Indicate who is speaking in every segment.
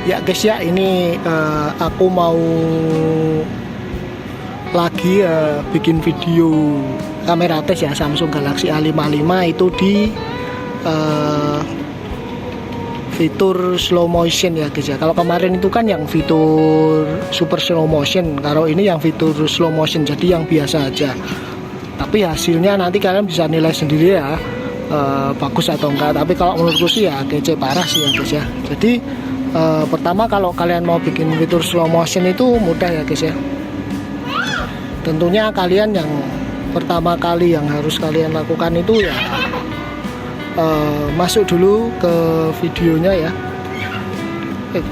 Speaker 1: Ya guys ya, ini aku mau lagi bikin video kamera tes ya Samsung Galaxy A55 itu di fitur slow motion ya guys ya. Kalau kemarin itu kan yang fitur super slow motion, kalau ini yang fitur slow motion, jadi yang biasa aja. Tapi hasilnya nanti kalian bisa nilai sendiri ya, bagus atau enggak. Tapi kalau menurutku sih ya kece parah sih ya guys ya. Jadi pertama kalau kalian mau bikin fitur slow motion itu mudah ya guys ya. Tentunya kalian yang pertama kali yang harus kalian lakukan itu ya masuk dulu ke videonya ya,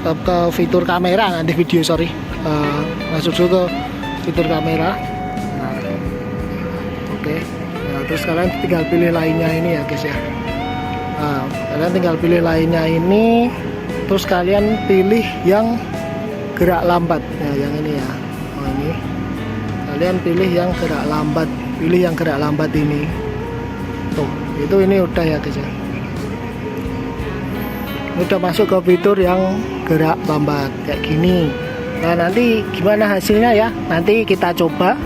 Speaker 1: ke fitur kamera, nanti video sorry, masuk dulu ke fitur kamera. Nah, oke. Nah, terus kalian tinggal pilih lainnya ini ya guys ya. Nah, kalian tinggal pilih lainnya ini, terus kalian pilih yang gerak lambat ya, yang ini ya. Oh, ini kalian pilih yang gerak lambat, pilih yang gerak lambat ini tuh, itu ini udah ya guys ya, udah masuk ke fitur yang gerak lambat kayak gini. Nah nanti gimana hasilnya ya, nanti kita coba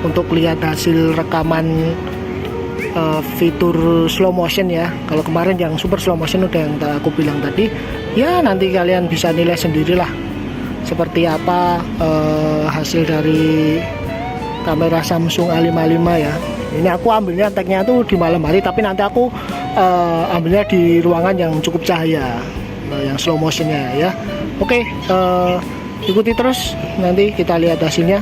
Speaker 1: untuk lihat hasil rekaman fitur slow motion ya. Kalau kemarin yang super slow motion udah yang aku bilang tadi ya, nanti kalian bisa nilai sendirilah seperti apa hasil dari kamera Samsung A55 ya. Ini aku ambilnya tagnya tuh di malam hari, tapi nanti aku ambilnya di ruangan yang cukup cahaya, yang slow motionnya ya. Oke, ikuti terus, nanti kita lihat hasilnya.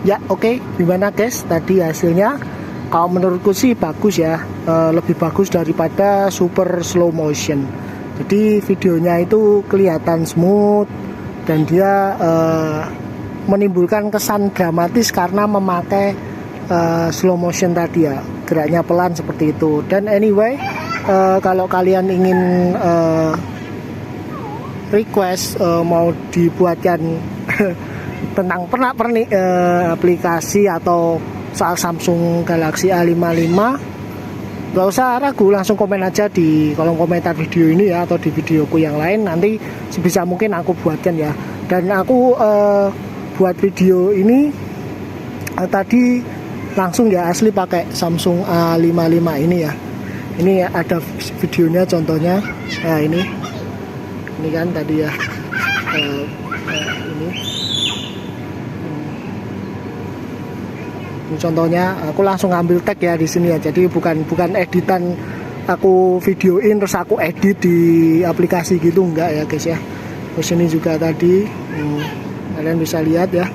Speaker 1: Ya oke, gimana guys tadi hasilnya? Kalau menurutku sih bagus ya, lebih bagus daripada super slow motion. Jadi videonya itu kelihatan smooth dan dia menimbulkan kesan dramatis karena memakai slow motion tadi ya, geraknya pelan seperti itu. Dan anyway, kalau kalian ingin request mau dibuatkan tentang pernak-pernik aplikasi atau soal Samsung Galaxy A55, gak usah ragu, langsung komen aja di kolom komentar video ini ya, atau di videoku yang lain. Nanti sebisa mungkin aku buatkan ya. Dan aku buat video ini tadi langsung ya, asli pakai Samsung A55 ini ya. Ini ada videonya contohnya. Nah ini kan tadi ya, ini contohnya. Aku langsung ambil tag ya di sini ya. Jadi bukan editan aku videoin terus aku edit di aplikasi gitu, enggak ya guys ya. Terus ini juga tadi kalian bisa lihat ya.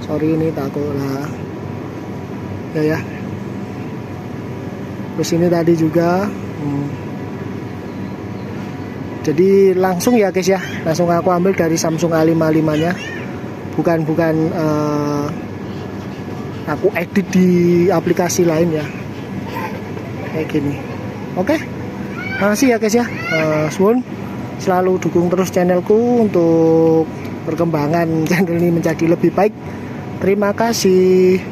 Speaker 1: Sorry ini takut lah. Ya. Terus ini tadi juga. Jadi langsung ya guys ya. Langsung aku ambil dari Samsung A55 nya. Bukan aku edit di aplikasi lain ya, kayak gini. Oke, makasih ya guys ya. Selalu dukung terus channelku untuk perkembangan channel ini menjadi lebih baik. Terima kasih.